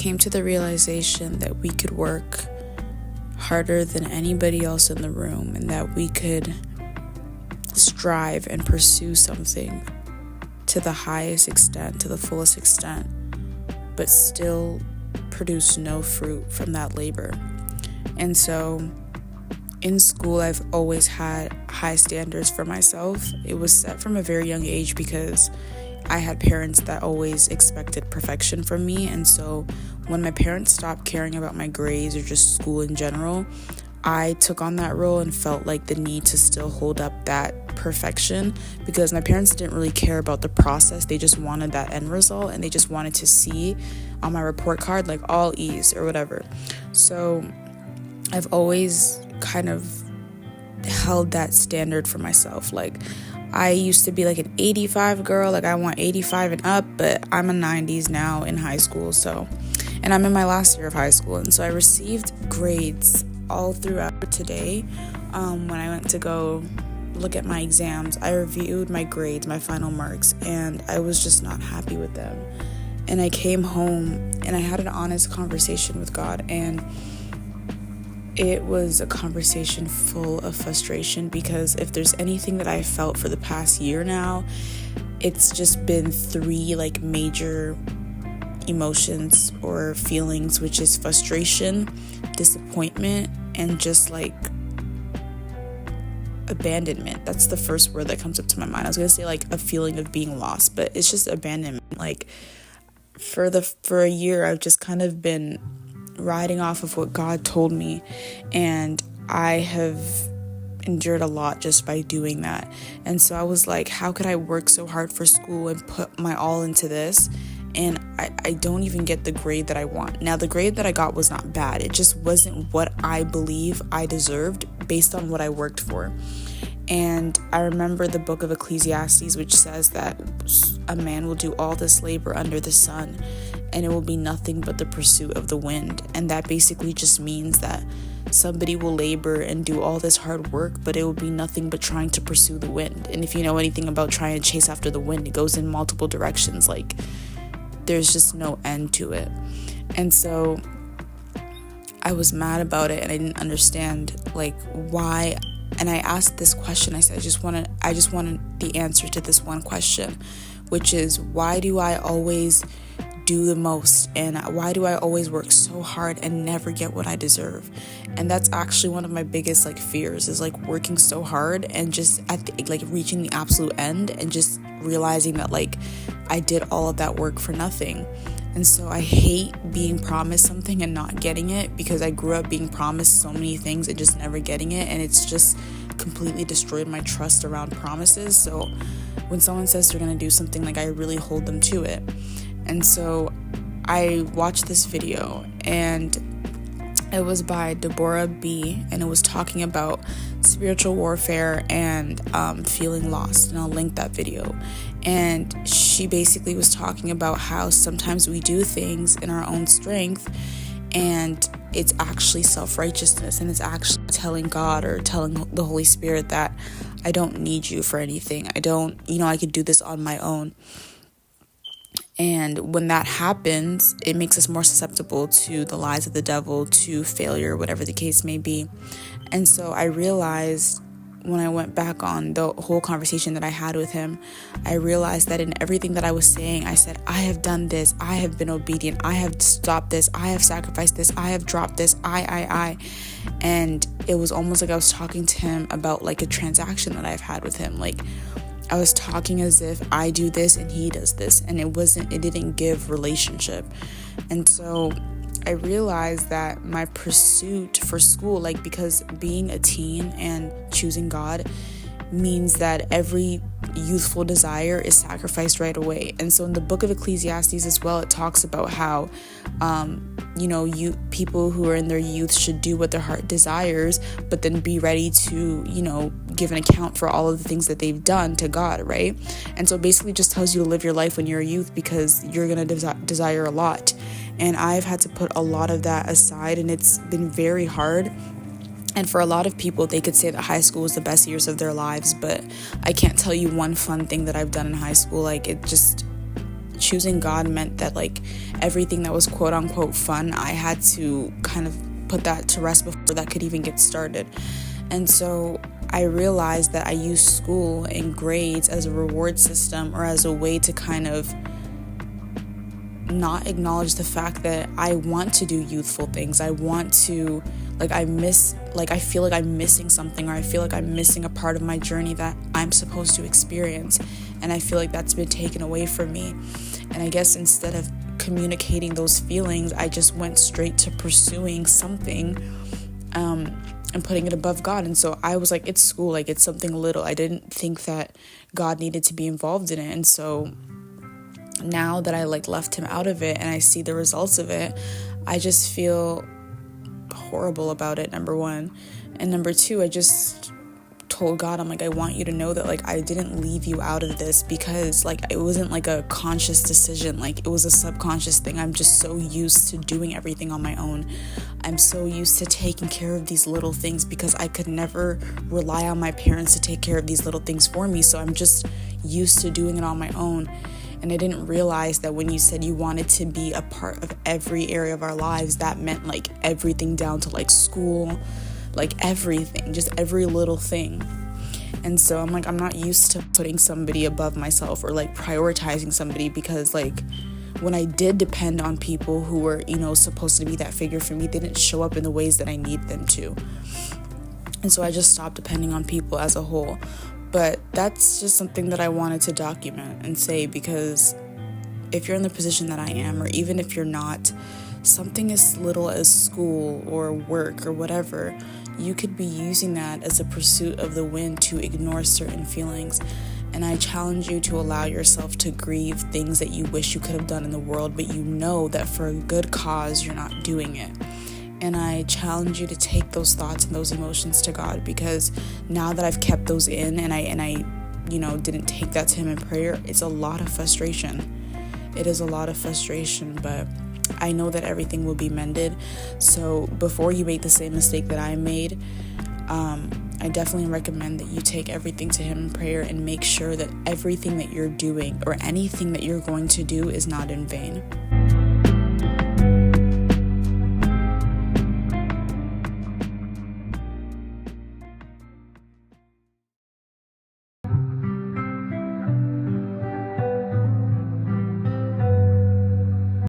came to the realization that we could work harder than anybody else in the room, and that we could strive and pursue something to the highest extent, to the fullest extent, but still produce no fruit from that labor. And so in school, I've always had high standards for myself. It was set from a very young age because I had parents that always expected perfection from me. And so when my parents stopped caring about my grades or just school in general, I took on that role and felt like the need to still hold up that perfection, because my parents didn't really care about the process. They just wanted that end result, and they just wanted to see on my report card like all E's or whatever. So I've always kind of held that standard for myself. Like, I used to be like an 85 girl, like I want 85 and up, but I'm a 90s now in high school. So, and I'm in my last year of high school, and so I received grades all throughout today. When I went to go look at my exams, I reviewed my grades, my final marks, and I was just not happy with them. And I came home and I had an honest conversation with God, and it was a conversation full of frustration, because if there's anything that I felt for the past year now, it's just been three like major emotions or feelings, which is frustration, disappointment, and just like abandonment. That's the first word that comes up to my mind. I was gonna say like a feeling of being lost, but it's just abandonment. Like for a year, I've just kind of been riding off of what God told me, and I have endured a lot just by doing that. And so I was like, how could I work so hard for school and put my all into this, and I don't even get the grade that I want? Now, the grade that I got was not bad. It just wasn't what I believe I deserved based on what I worked for. And I remember the book of Ecclesiastes, which says that a man will do all this labor under the sun, and it will be nothing but the pursuit of the wind. And that basically just means that somebody will labor and do all this hard work, but it will be nothing but trying to pursue the wind. And if you know anything about trying to chase after the wind, it goes in multiple directions. Like, there's just no end to it. And so I was mad about it, and I didn't understand like why. And I asked this question. I said, I just wanted the answer to this one question, which is, why do I always do the most, and why do I always work so hard and never get what I deserve? And that's actually one of my biggest like fears, is like working so hard and just like reaching the absolute end and just realizing that like I did all of that work for nothing. And so I hate being promised something and not getting it, because I grew up being promised so many things and just never getting it, and it's just completely destroyed my trust around promises. So when someone says they're going to do something, like I really hold them to it. And so I watched this video, and it was by Deborah B, and it was talking about spiritual warfare and feeling lost, and I'll link that video. And she basically was talking about how sometimes we do things in our own strength, and it's actually self-righteousness, and it's actually telling God or telling the Holy Spirit that I don't need you for anything. I could do this on my own. And when that happens, it makes us more susceptible to the lies of the devil, to failure, whatever the case may be. And so I realized, when I went back on the whole conversation that I had with him, I realized that in everything that I was saying, I said, I have done this, I have been obedient, I have stopped this, I have sacrificed this, I have dropped this, I. And it was almost like I was talking to him about like a transaction that I've had with him. Like, I was talking as if I do this and he does this, and it didn't give relationship. And so I realized that my pursuit for school, like, because being a teen and choosing God means that every youthful desire is sacrificed right away. And so in the book of Ecclesiastes as well, it talks about how people who are in their youth should do what their heart desires, but then be ready to give an account for all of the things that they've done to God, right? And so basically just tells you to live your life when you're a youth, because you're gonna desire a lot. And I've had to put a lot of that aside, and it's been very hard. And for a lot of people, they could say that high school was the best years of their lives, but I can't tell you one fun thing that I've done in high school. Like, it just choosing God meant that like everything that was quote unquote fun, I had to kind of put that to rest before that could even get started. And so I realized that I used school and grades as a reward system, or as a way to kind of not acknowledge the fact that I want to do youthful things. I want to, I feel like I'm missing something, or I feel like I'm missing a part of my journey that I'm supposed to experience. And I feel like that's been taken away from me. And I guess instead of communicating those feelings, I just went straight to pursuing something, and putting it above God. And so I was like, it's school, like it's something little. I didn't think that God needed to be involved in it. And so now that I left him out of it and I see the results of it, I just feel horrible about it, number one. And number two, I just told God, I'm like, I want you to know that I didn't leave you out of this because it wasn't a conscious decision. It was a subconscious thing. I'm just so used to doing everything on my own. I'm so used to taking care of these little things because I could never rely on my parents to take care of these little things for me. So I'm just used to doing it on my own. And I didn't realize that when you said you wanted to be a part of every area of our lives, that meant everything down to school, everything, just every little thing. And so I'm I'm not used to putting somebody above myself or prioritizing somebody, because when I did depend on people who were, supposed to be that figure for me, they didn't show up in the ways that I need them to. And so I just stopped depending on people as a whole. But that's just something that I wanted to document and say, because if you're in the position that I am, or even if you're not, something as little as school or work or whatever, you could be using that as a pursuit of the wind to ignore certain feelings. And I challenge you to allow yourself to grieve things that you wish you could have done in the world, but you know that for a good cause, you're not doing it. And I challenge you to take those thoughts and those emotions to God, because now that I've kept those in and I didn't take that to him in prayer, it's a lot of frustration. It is a lot of frustration, but I know that everything will be mended. So before you make the same mistake that I made, I definitely recommend that you take everything to him in prayer and make sure that everything that you're doing or anything that you're going to do is not in vain.